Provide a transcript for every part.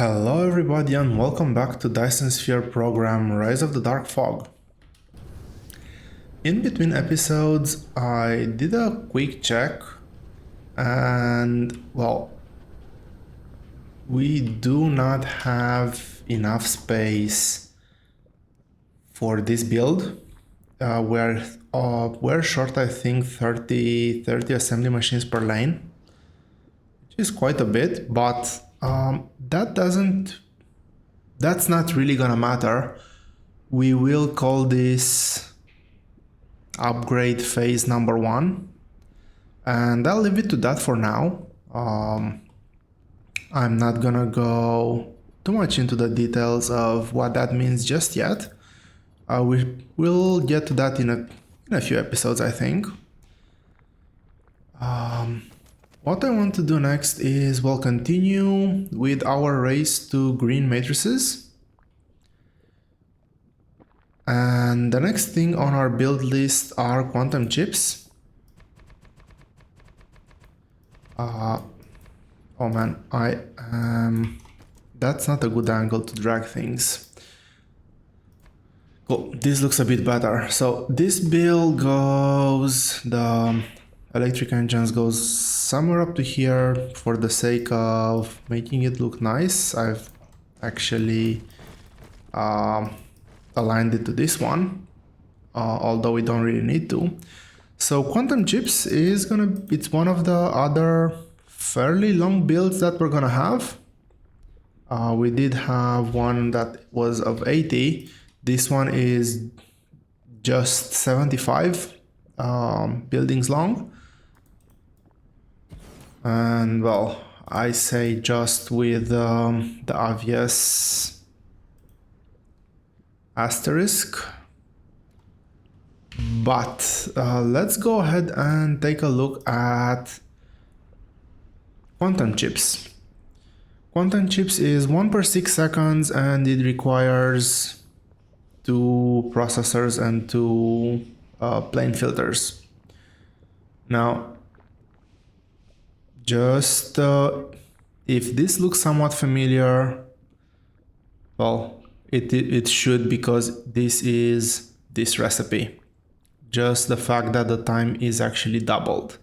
Hello everybody and welcome back to Dyson Sphere Program Rise of the Dark Fog. In between episodes I did a quick check and well, we do not have enough space for this build. We're short, I think 30 assembly machines per lane, which is quite a bit, but that's not really gonna matter. We will call this upgrade phase number 1, and I'll leave it to that for now. I'm not gonna go too much into the details of what that means just yet. We'll get to that in a few episodes, I think. What I want to do next is we'll continue with our race to green matrices. And the next thing on our build list are quantum chips. Oh man, that's not a good angle to drag things. Cool, this looks a bit better. So this build goes, the electric engines goes somewhere up to here for the sake of making it look nice. I've actually aligned it to this one, although we don't really need to. So quantum chips it's one of the other fairly long builds that we're gonna have. We did have one that was of 80. This one is just 75 buildings long. And well, I say just with the obvious asterisk. But let's go ahead and take a look at quantum chips. Quantum chips is 1 per 6 seconds and it requires 2 processors and 2 plane filters. Now, just if this looks somewhat familiar, well, it should, because this is this recipe. Just the fact that the time is actually doubled.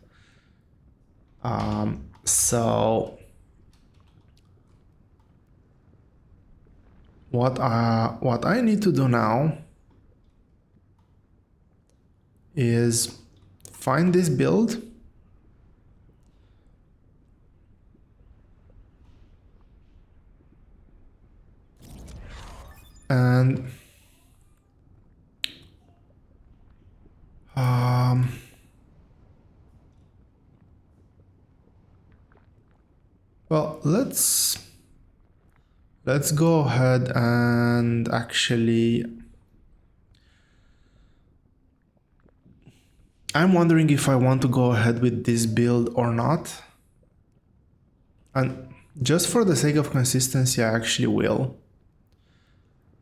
So what I need to do now is find this build and well, let's go ahead and actually, I'm wondering if I want to go ahead with this build or not. And just for the sake of consistency, I actually will.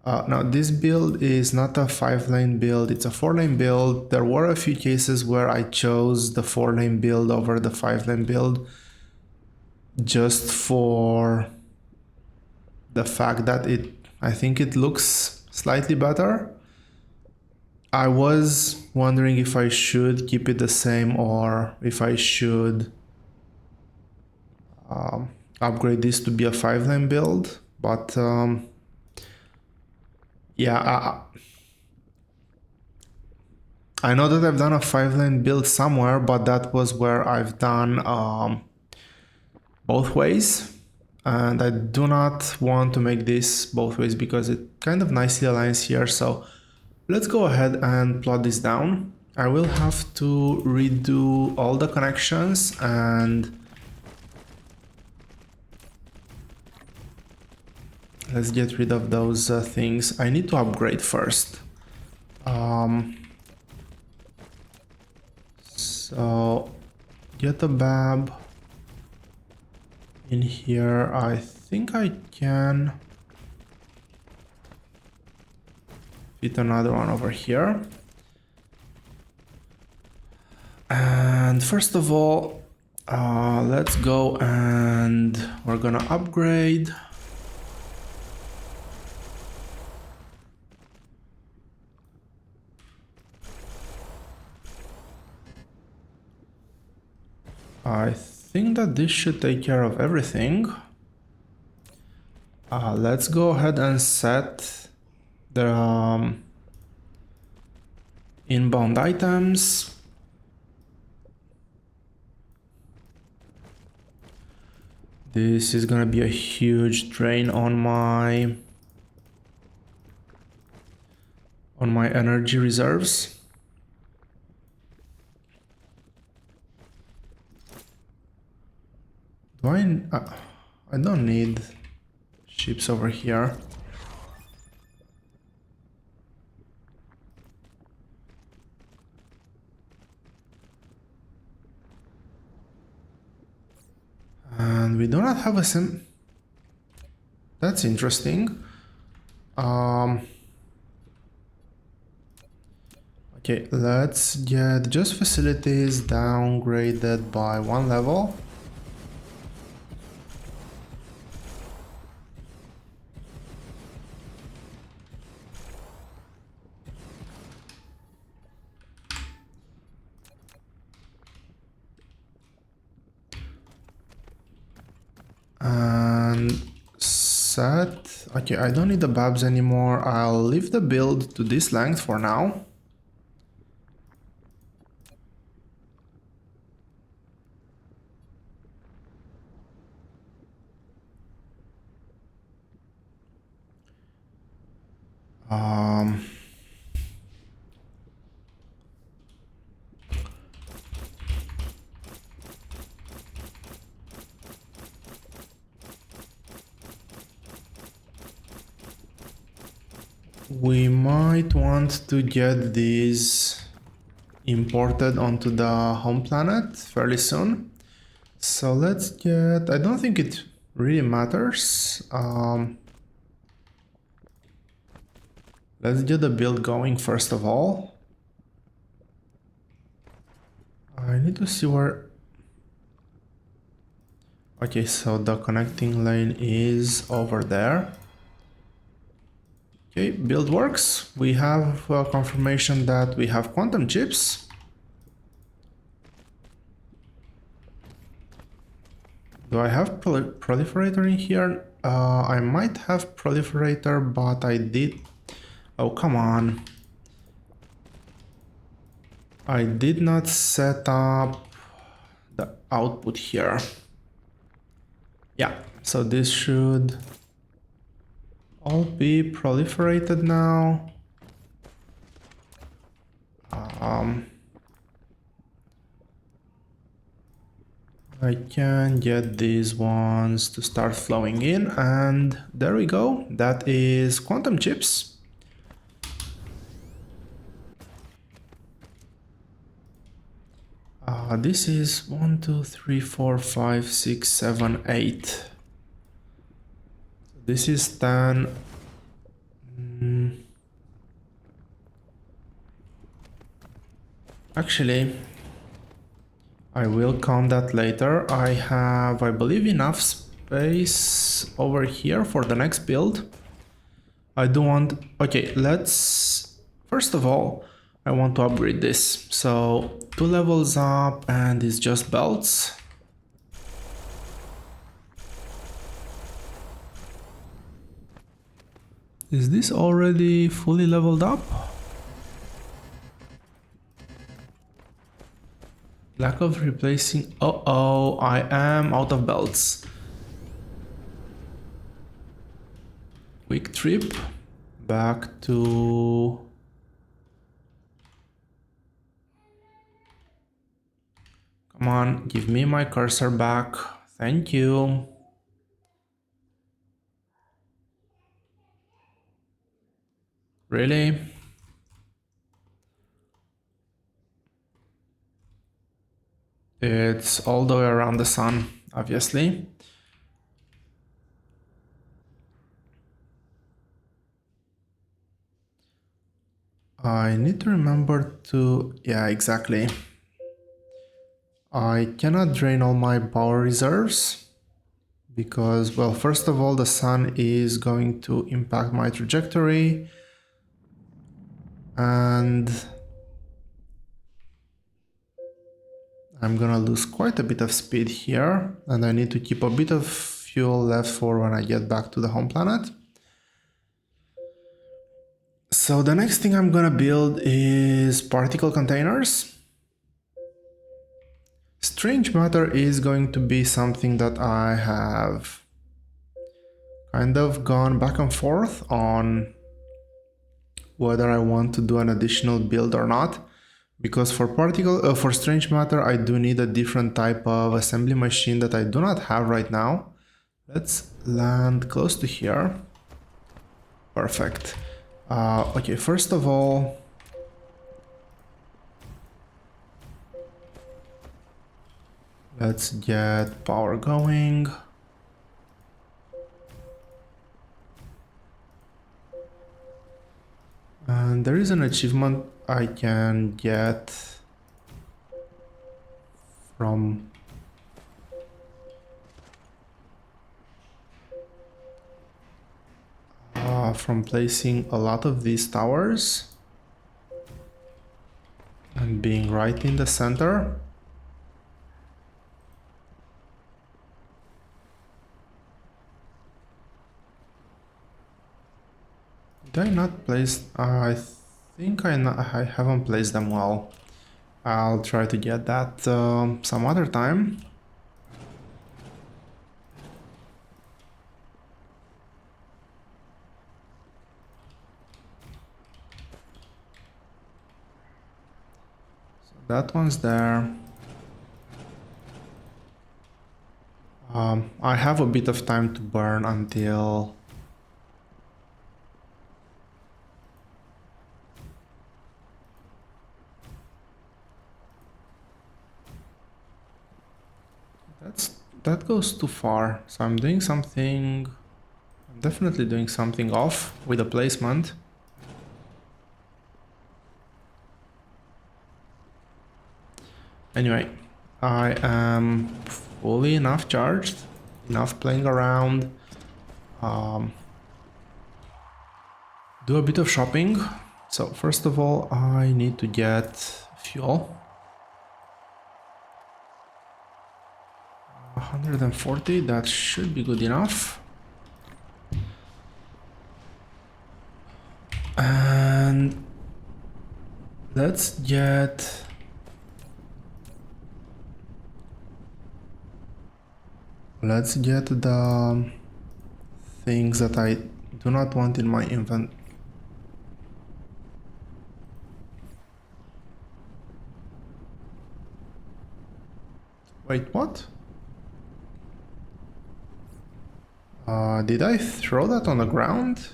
Now this build is not a 5-lane build, it's a 4-lane build. There were a few cases where I chose the 4-lane build over the 5-lane build just for the fact that I think it looks slightly better. I was wondering if I should keep it the same or if I should upgrade this to be a 5-lane build, but yeah, I know that I've done a 5-lane build somewhere, but that was where I've done both ways, and I do not want to make this both ways because it kind of nicely aligns here. So let's go ahead and plot this down. I will have to redo all the connections and let's get rid of those things. I need to upgrade first. So get a BAB in here. I think I can fit another one over here. And first of all, let's go and we're gonna upgrade I think that this should take care of everything. Let's go ahead and set the inbound items. This is gonna be a huge drain on my energy reserves. I don't need ships over here. And we do not have a sim. That's interesting. Okay, let's get just facilities downgraded by 1 level. And set. Okay, I don't need the babs anymore. I'll leave the build to this length for now. We might want to get these imported onto the home planet fairly soon. So let's get, I don't think it really matters. Let's get the build going first of all. I need to see where... Okay, so the connecting lane is over there. Okay, build works. We have confirmation that we have quantum chips. Do I have proliferator in here? I might have proliferator, but I did... Oh, come on. I did not set up the output here. Yeah, so this should all be proliferated now. I can get these ones to start flowing in, and there we go. That is quantum chips. This is 1, 2, 3, 4, 5, 6, 7, 8. This is 10. Actually, I will count that later. I have, I believe, enough space over here for the next build. I do want... Okay, let's... First of all, I want to upgrade this. So, 2 levels up, and it's just belts. Is this already fully leveled up? Lack of replacing... Uh-oh, I am out of belts. Quick trip back to... Come on, give me my cursor back. Thank you. Really? It's all the way around the sun, obviously. I need to remember to... Yeah, exactly. I cannot drain all my power reserves because, well, first of all, the sun is going to impact my trajectory, and I'm gonna lose quite a bit of speed here, and I need to keep a bit of fuel left for when I get back to the home planet. So the next thing I'm gonna build is particle containers. Strange matter is going to be something that I have kind of gone back and forth on whether I want to do an additional build or not, because for strange matter I do need a different type of assembly machine that I do not have right now. Let's land close to here. Perfect. Okay, first of all, let's get power going. And there is an achievement I can get from placing a lot of these towers and being right in the center. Did I not place? I think I haven't placed them well. I'll try to get that some other time. So that one's there. I have a bit of time to burn until that goes too far. So I'm doing something. I'm definitely doing something off with the placement. Anyway, I am fully enough charged, enough playing around. Do a bit of shopping. So first of all, I need to get fuel. 140, that should be good enough. And let's get the things that I do not want in my inventory. Wait, what? Did I throw that on the ground?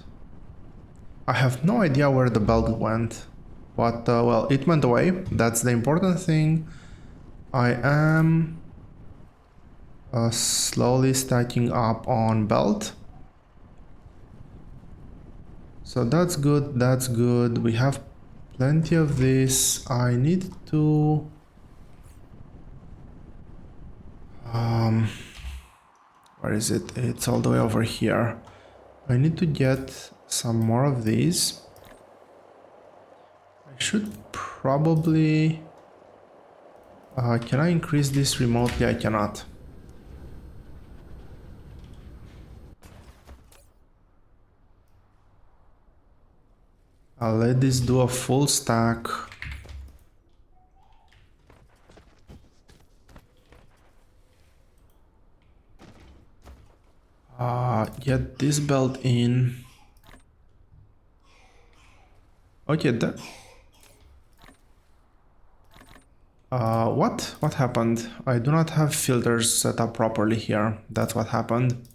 I have no idea where the belt went, but well, it went away. That's the important thing. I am slowly stacking up on belt. So that's good, that's good. We have plenty of this. I need to... where is it? It's all the way over here. I need to get some more of these. I should probably... can I increase this remotely? I cannot. I'll let this do a full stack. Get this belt in. Okay, that... What happened? I do not have filters set up properly here. That's what happened.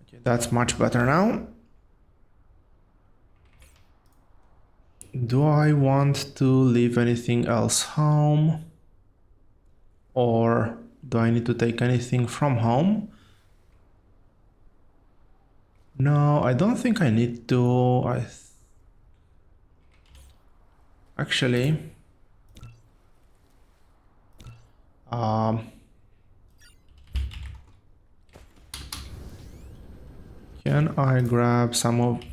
Okay, that's much better now. Do I want to leave anything else home? Or do I need to take anything from home? No, I don't think I need to. Actually, can I grab some of...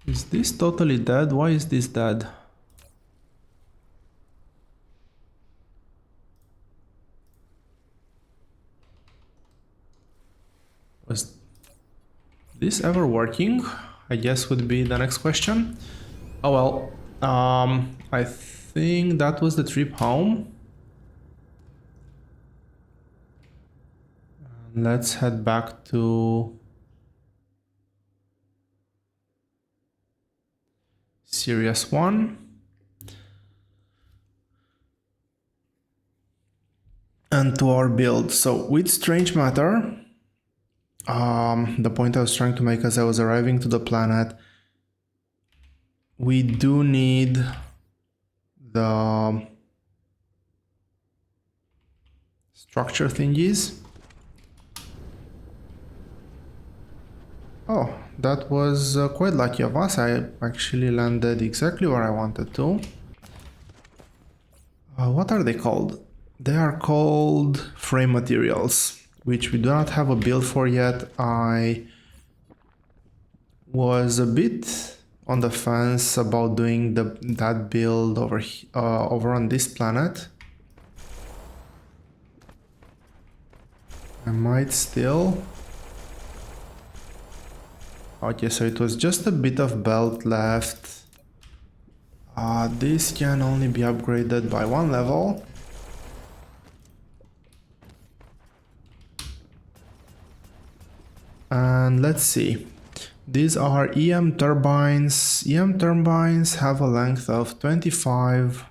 Is this totally dead? Why is this dead? Was this ever working? I guess would be the next question. Oh well, I think that was the trip home. Let's head back to Series 1. And to our build. So with strange matter, the point I was trying to make as I was arriving to the planet, we do need the structure thingies. Oh, that was quite lucky of us. I actually landed exactly where I wanted to. What are they called? They are called frame materials, which we do not have a build for yet. I was a bit on the fence about doing that build over on this planet. I might still. Okay, so it was just a bit of belt left. This can only be upgraded by 1 level. And let's see. These are EM turbines. EM turbines have a length of 25.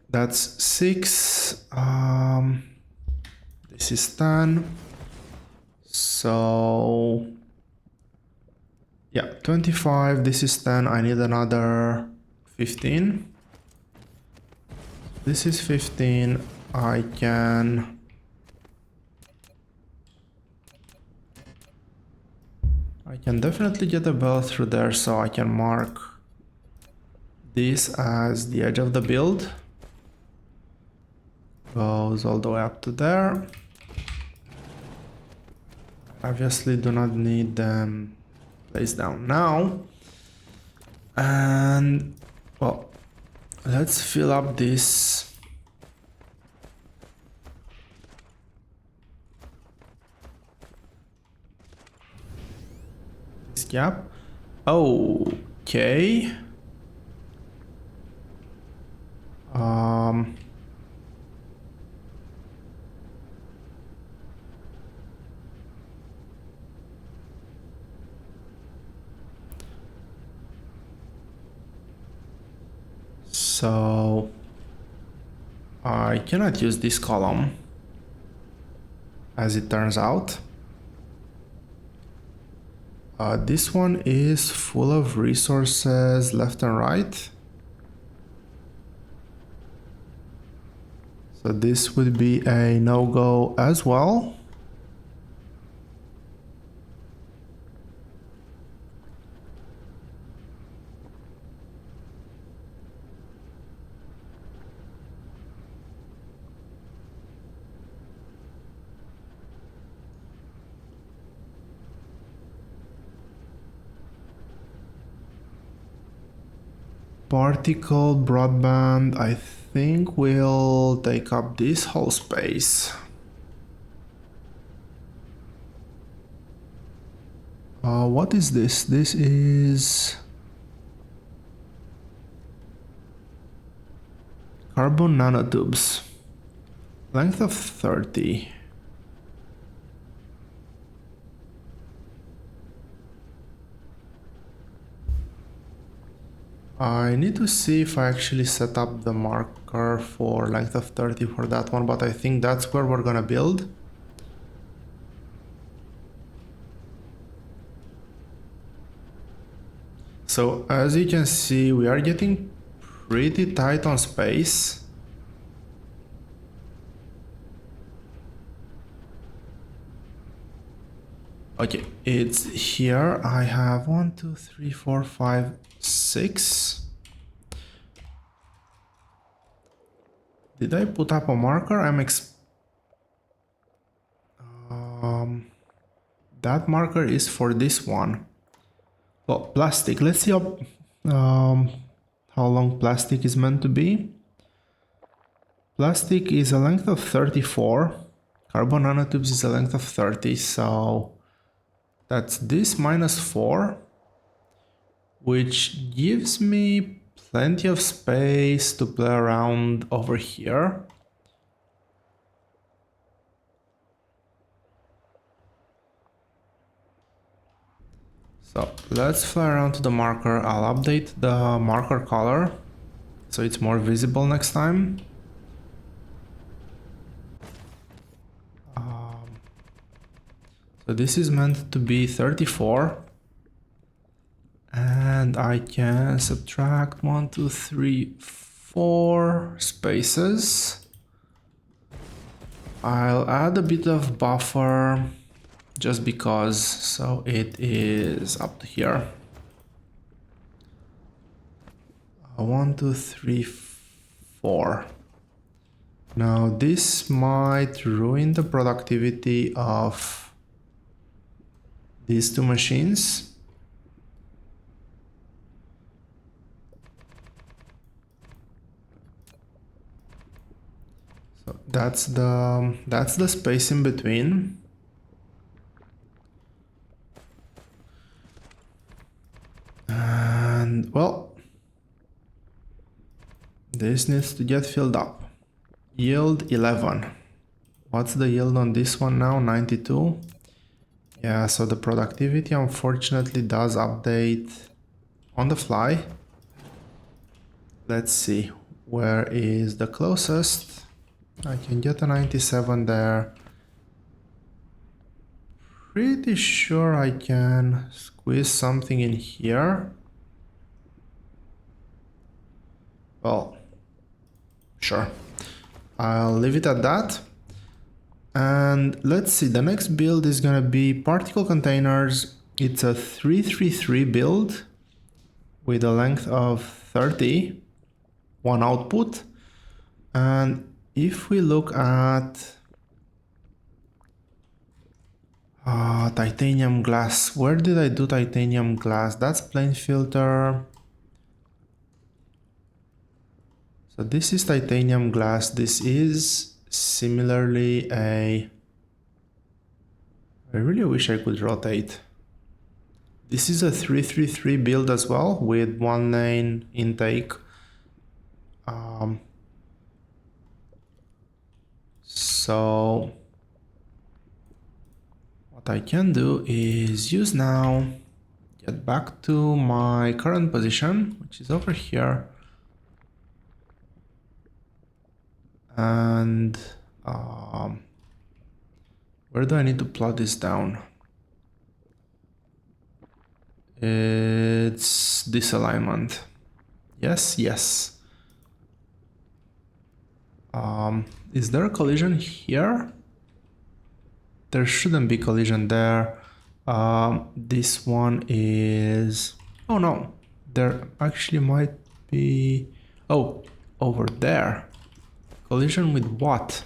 That's 6. This is 10. So yeah, 25. This is 10. I need another 15. This is 15. I can definitely get a belt through there, so I can mark this as the edge of the build. Goes all the way up to there. Obviously do not need them placed down now. And well, let's fill up this gap. Okay. So I cannot use this column, as it turns out. This one is full of resources left and right. So this would be a no-go as well. Particle broadband, I think, will take up this whole space. What is this? This is carbon nanotubes. Length of 30. I need to see if I actually set up the marker for length of 30 for that one, but I think that's where we're gonna build. So as you can see, we are getting pretty tight on space. Okay, it's here. I have 1, 2, 3, 4, 5, 6. Did I put up a marker? That marker is for this one. Well, plastic. Let's see how long plastic is meant to be. Plastic is a length of 34. Carbon nanotubes is a length of 30, so that's this minus 4, which gives me plenty of space to play around over here. So let's fly around to the marker. I'll update the marker color so it's more visible next time. So this is meant to be 34. And I can subtract 1, 2, 3, 4 spaces. I'll add a bit of buffer just because, so it is up to here. 1, 2, 3, 4. Now this might ruin the productivity of these two machines. So that's the space in between. And well, this needs to get filled up. Yield 11. What's the yield on this one now? 92. Yeah, so the productivity unfortunately does update on the fly. Let's see, where is the closest? I can get a 97 there. Pretty sure I can squeeze something in here. Well, sure. I'll leave it at that. And let's see, the next build is gonna be particle containers. It's a 333 build with a length of 30, one output. And if we look at titanium glass, where did I do titanium glass? That's plane filter. So this is titanium glass. This is similarly I really wish I could rotate. This is a 333 build as well with one lane intake. So what I can do is use now, get back to my current position, which is over here. And where do I need to plot this down? It's this alignment. Yes, yes. Is there a collision here? There shouldn't be collision there. This one is... Oh no, there actually might be... Oh, over there. Collision with what?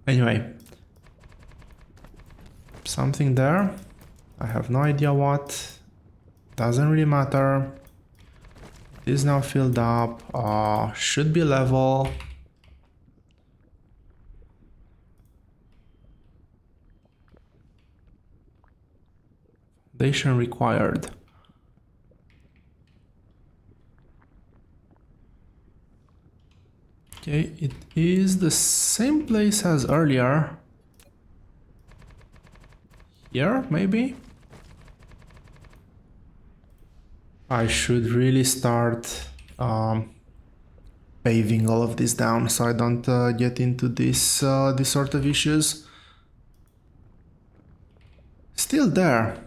Anyway, something there. I have no idea what. Doesn't really matter. It is now filled up. Should be level. Foundation required. Okay, it is the same place as earlier. Here, maybe? I should really start paving all of this down so I don't get into this this sort of issues. Still there.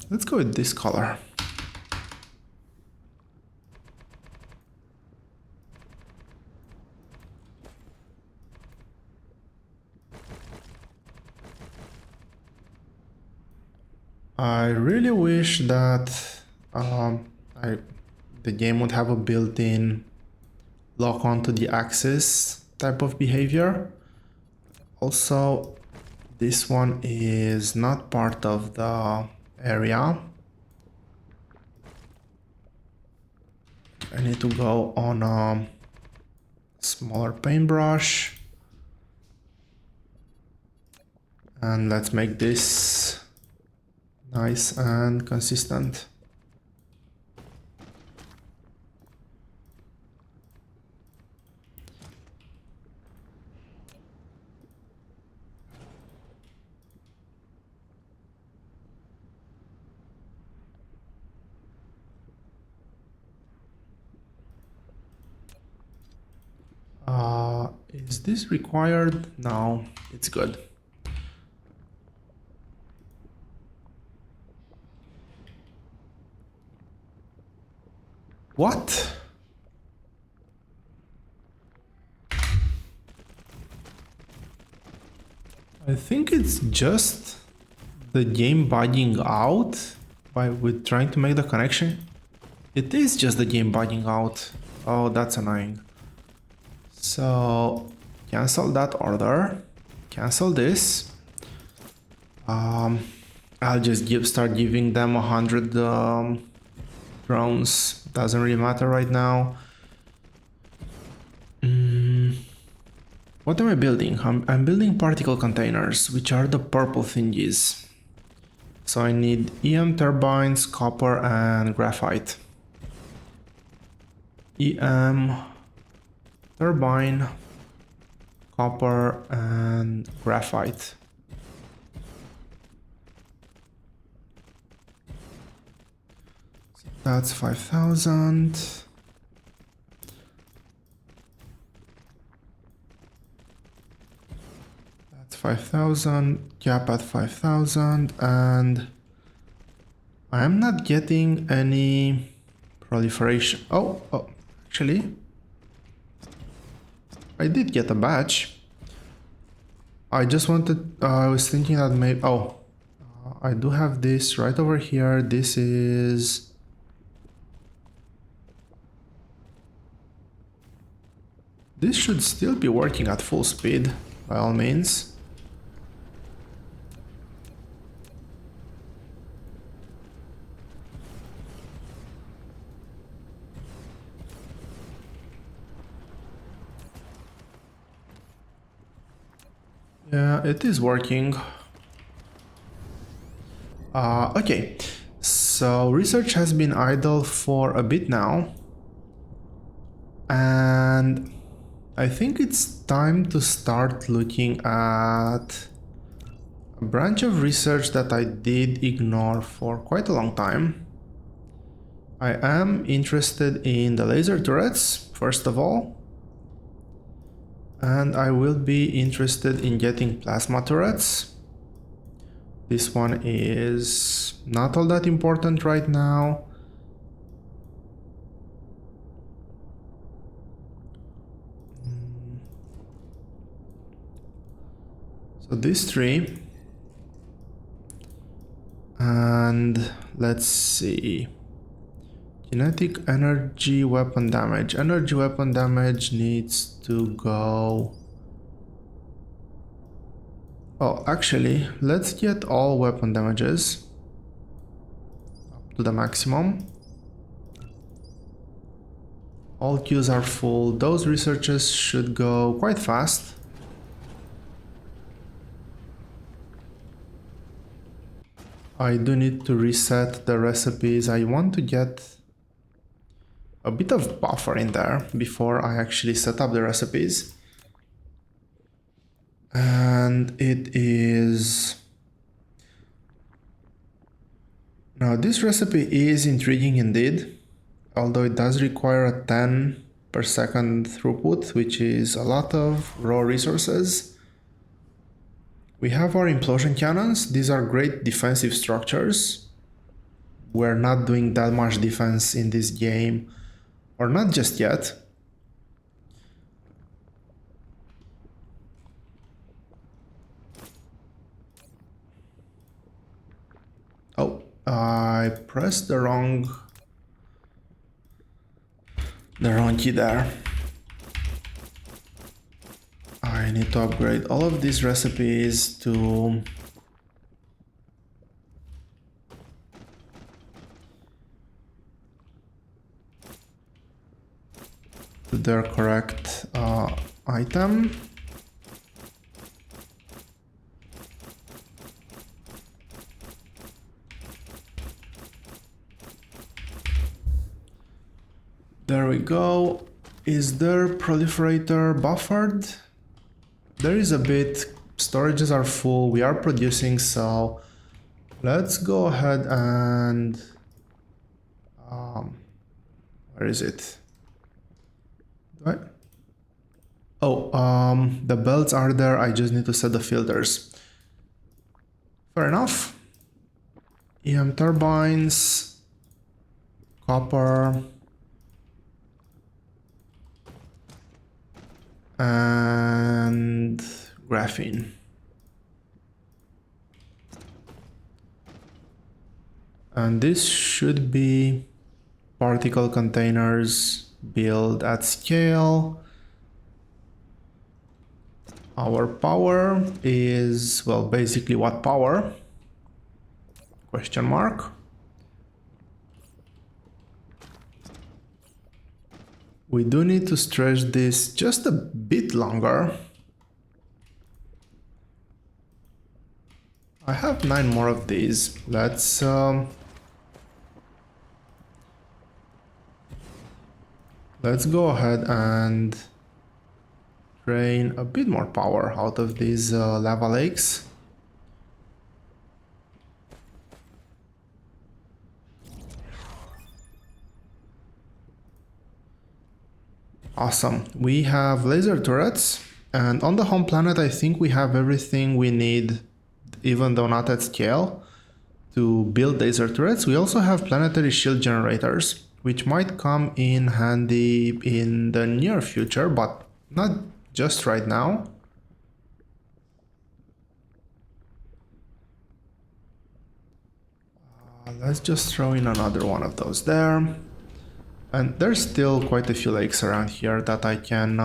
Let's go with this color. I really wish that I the game would have a built-in lock onto the axis type of behavior. Also, this one is not part of the area. I need to go on a smaller paintbrush. And let's make this nice and consistent. Is this required? No, it's good. What? I think it's just the game bugging out with trying to make the connection. It is just the game bugging out. Oh, that's annoying. So cancel that order, cancel this. I'll just start giving them 100 drones. Doesn't really matter right now. What am I building? I'm building particle containers, which are the purple thingies. So I need EM turbines, copper, and graphite. EM turbine, copper, and graphite. So that's 5,000. That's 5,000. Cap at 5,000, and I am not getting any proliferation. Oh, actually, I did get a batch. I just wanted, I was thinking that maybe, I do have this right over here. This is, this should still be working at full speed, by all means. Yeah, it is working. Okay, so research has been idle for a bit now. And I think it's time to start looking at a branch of research that I did ignore for quite a long time. I am interested in the laser turrets, first of all. And I will be interested in getting plasma turrets. This one is not all that important right now. So these three. And let's see. Kinetic energy weapon damage. Energy weapon damage needs to go. Oh, actually, let's get all weapon damages up to the maximum. All queues are full. Those researches should go quite fast. I do need to reset the recipes. I want to get a bit of buffer in there before I actually set up the recipes. And it is... Now this recipe is intriguing indeed, although it does require a 10 per second throughput, which is a lot of raw resources. We have our implosion cannons. These are great defensive structures. We're not doing that much defense in this game, or not just yet. Oh, I pressed the wrong... the wrong key there. I need to upgrade all of these recipes to their correct item. There we go. Is their proliferator buffered? There is a bit. Storages are full. We are producing, so let's go ahead and where is it? What? Oh, the belts are there. I just need to set the filters. Fair enough. EM turbines, copper, and graphene. And this should be particle containers built at scale. Our power is, well, basically what power? Question mark. We do need to stretch this just a bit longer. I have 9 more of these. Let's go ahead and drain a bit more power out of these lava lakes. Awesome. We have laser turrets, and on the home planet I think we have everything we need, even though not at scale, to build laser turrets. We also have planetary shield generators, which might come in handy in the near future, but not just right now. Let's just throw in another one of those there. And there's still quite a few lakes around here that I can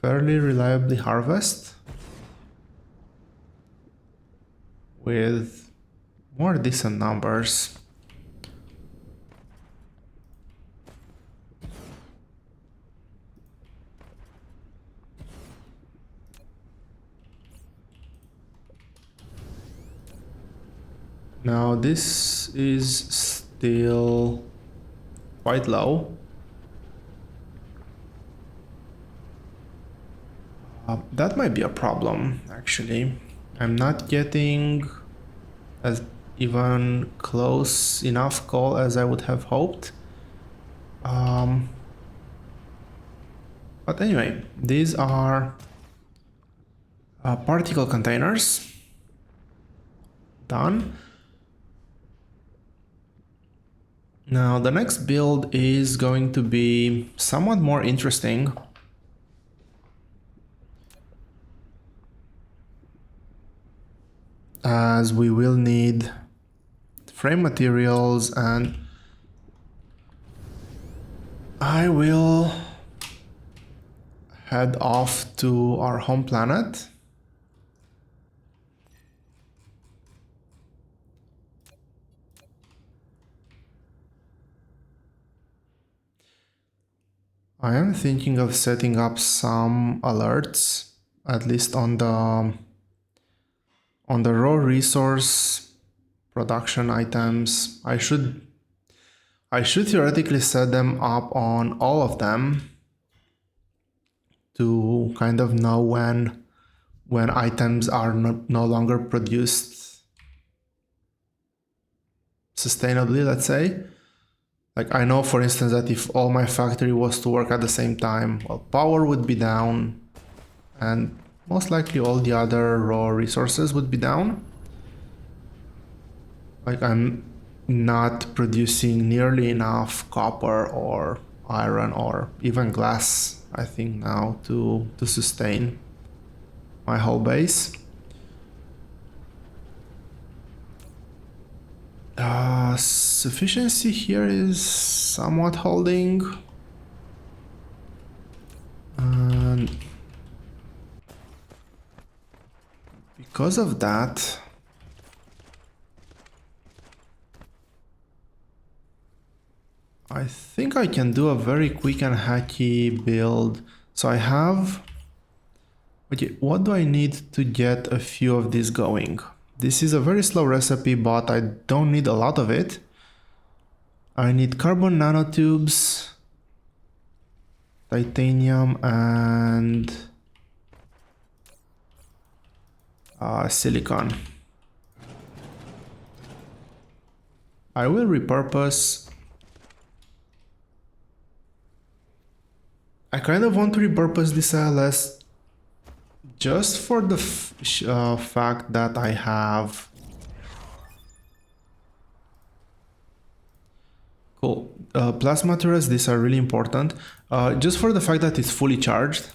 fairly reliably harvest with more decent numbers. Now this is still quite low. That might be a problem, actually. I'm not getting as even close enough coal as I would have hoped. But anyway, these are particle containers. Done. Now the next build is going to be somewhat more interesting. As we will need frame materials, and I will head off to our home planet. I am thinking of setting up some alerts, at least on the raw resource production items. I should theoretically set them up on all of them to kind of know when items are no longer produced sustainably, let's say. Like, I know, for instance, that if all my factory was to work at the same time, well, power would be down, and most likely all the other raw resources would be down. Like, I'm not producing nearly enough copper or iron or even glass, I think, now to sustain my whole base. Sufficiency here is somewhat holding. And because of that, I think I can do a very quick and hacky build. So I have... Okay, what do I need to get a few of these going? This is a very slow recipe, but I don't need a lot of it. I need carbon nanotubes, titanium, and silicon. I will repurpose... I kind of want to repurpose this ALS just for the fact that I have... Cool. Plasma turrets, these are really important. Just for the fact that it's fully charged.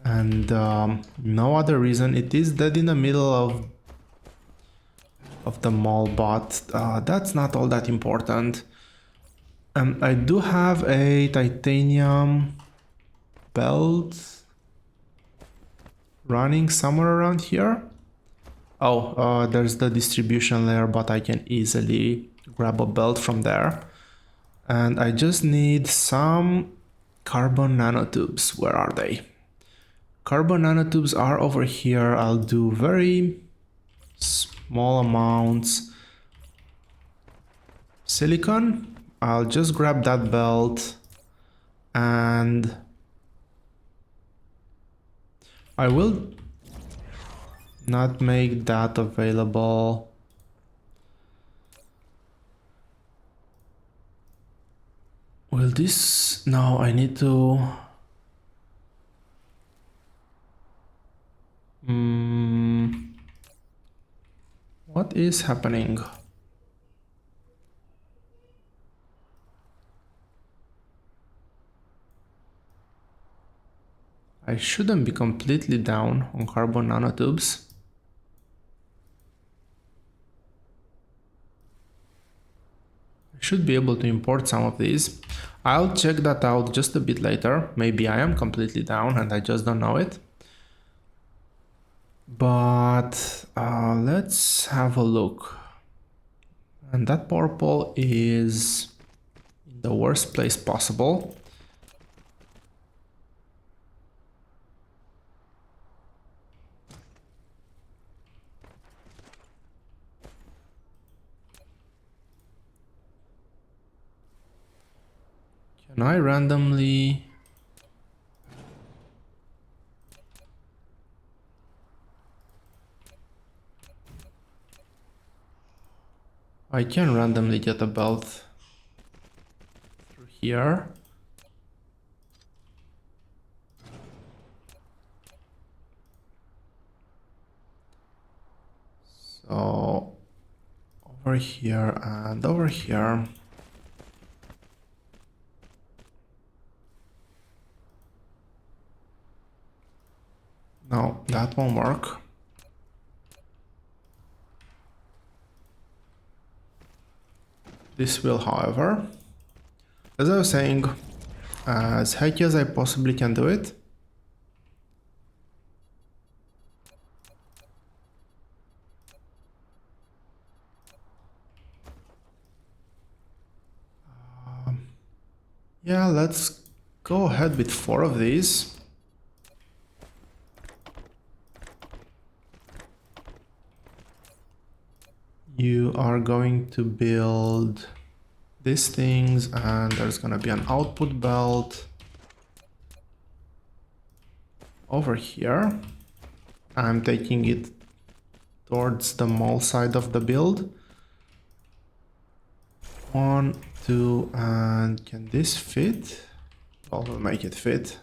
And no other reason. It is dead in the middle of the mall, but that's not all that important. I do have a titanium belt running somewhere around here. Oh, there's the distribution layer, but I can easily grab a belt from there. And I just need some carbon nanotubes. Where are they? Carbon nanotubes are over here. I'll do very small amounts. Silicon, I'll just grab that belt and I will not make that available. Will this... No, I need to... What is happening? I shouldn't be completely down on carbon nanotubes. I should be able to import some of these. I'll check that out just a bit later. Maybe I am completely down and I just don't know it. But let's have a look. And that purple is in the worst place possible. Can I randomly... I can randomly get a belt through here. So over here and over here. No, that won't work. This will, however. As I was saying, as hacky as I possibly can do it. Yeah, let's go ahead with 4 of these. You are going to build these things and there's gonna be an output belt over here. I'm taking it towards the mall side of the build. 1, 2, and can this fit? Well, we'll make it fit.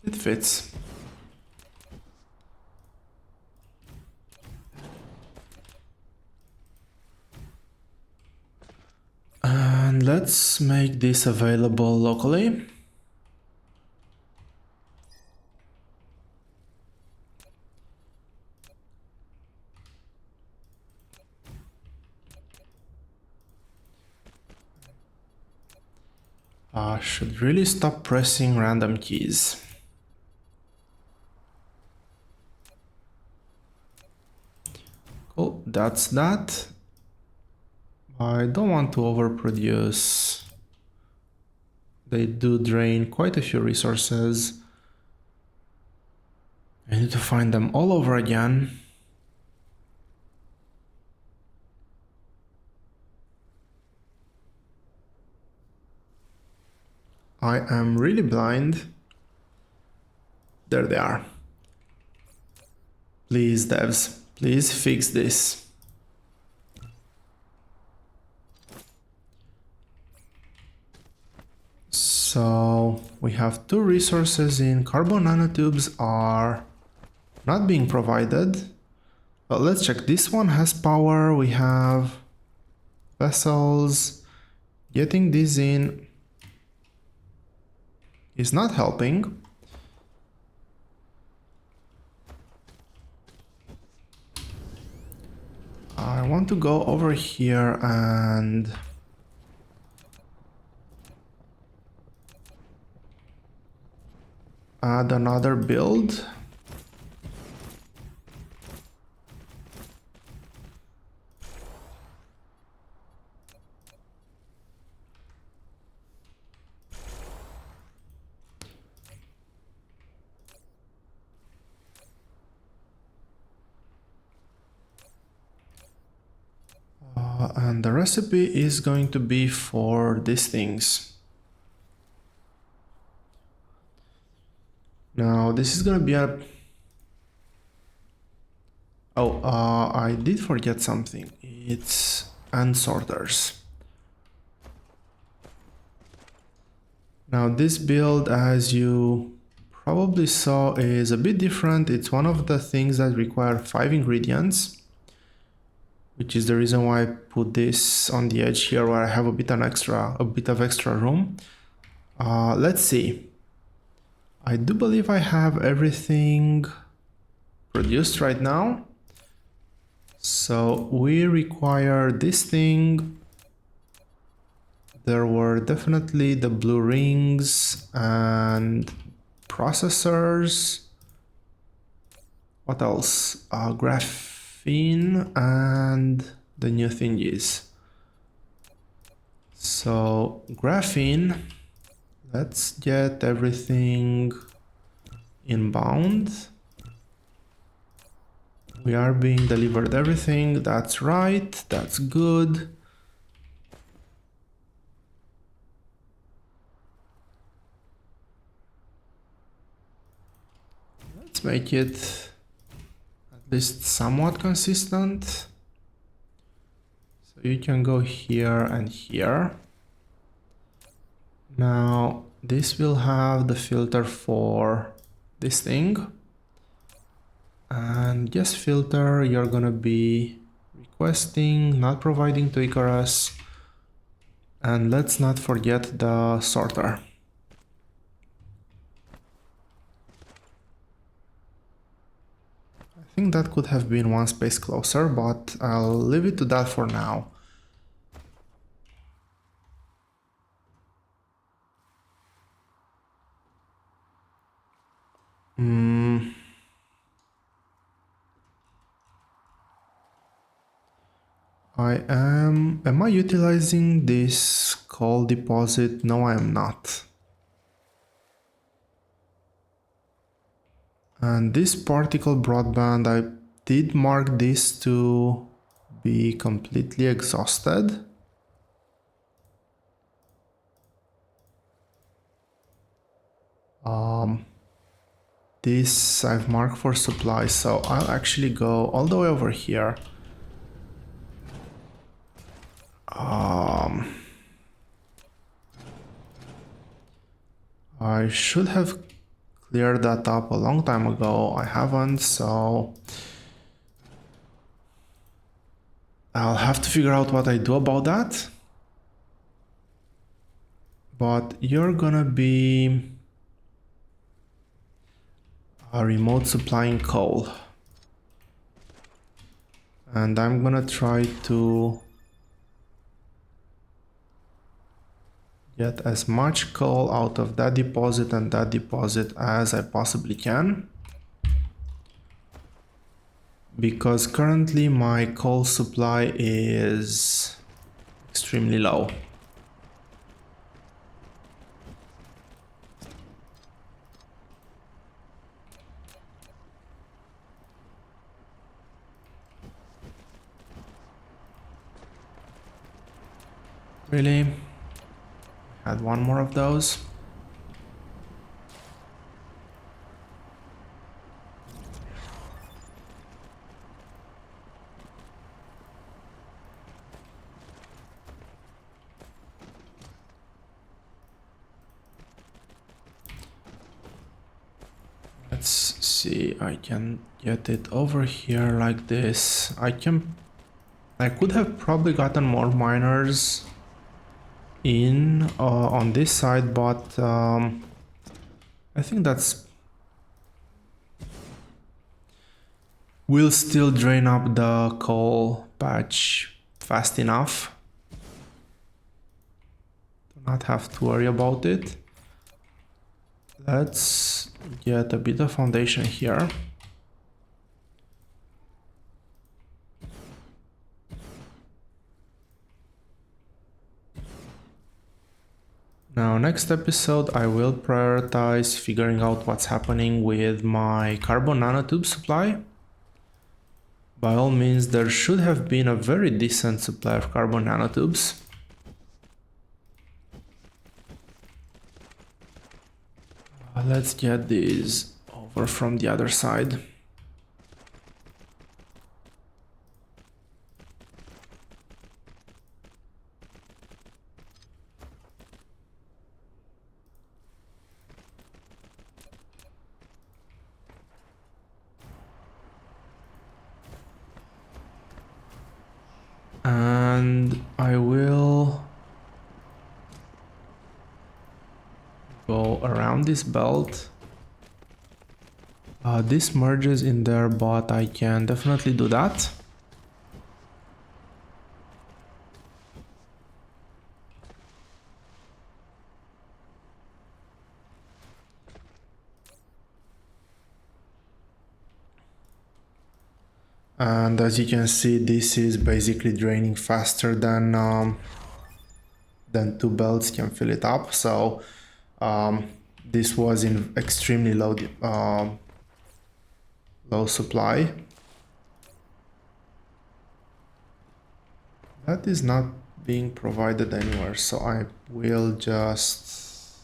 It fits. And let's let's make this available locally. Should really stop pressing random keys. Cool, that's that. I don't want to overproduce. They do drain quite a few resources. I need to find them all over again. I am really blind. There they are. Please, devs, please fix this. So we have two resources in carbon nanotubes are not being provided. But let's check. This one has power. We have vessels. Getting this in is not helping. I want to go over here and add another build. And the recipe is going to be for these things. Now this is gonna be a... Oh, I did forget something. It's end sorters. Now this build, as you probably saw, is a bit different. It's one of the things that require 5 ingredients, which is the reason why I put this on the edge here where I have a bit of extra room. Let's see. I do believe I have everything produced right now. So we require this thing. There were definitely the blue rings and processors. What else? Graphene and the new thingies. So graphene, let's get everything inbound. We are being delivered everything. That's right. That's good. Let's make it at least somewhat consistent. So you can go here and here. Now this will have the filter for this thing. And yes, filter, you're gonna be requesting, not providing to Icarus. And let's not forget the sorter. I think that could have been one space closer, but I'll leave it to that for now. Am I utilizing this coal deposit? No, I am not. And this particle broadband, I did mark this to be completely exhausted. This I've marked for supply, so I'll actually go all the way over here. I should have cleared that up a long time ago. I haven't, so I'll have to figure out what I do about that. but you're gonna be a remote supplying coal. And I'm gonna try to get as much coal out of that deposit and that deposit as I possibly can. Because currently my coal supply is extremely low. Really? Had one more of those. Let's see, I can get it over here like this. I could have probably gotten more miners in on this side, but I think will still drain up the coal patch fast enough to not have to worry about it. Let's get a bit of foundation here. Now, next episode, I will prioritize figuring out what's happening with my carbon nanotube supply. By all means, there should have been a very decent supply of carbon nanotubes. Let's get these over from the other side. And I will go around this belt. This merges in there, but I can definitely do that. And as you can see, this is basically draining faster than two belts can fill it up. So this was in extremely low supply. That is not being provided anywhere, so I will just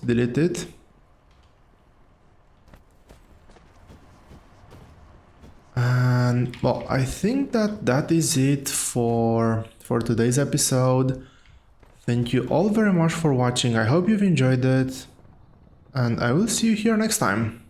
delete it. And well, I think that is it for today's episode. Thank you all very much for watching. I hope you've enjoyed it, and I will see you here next time.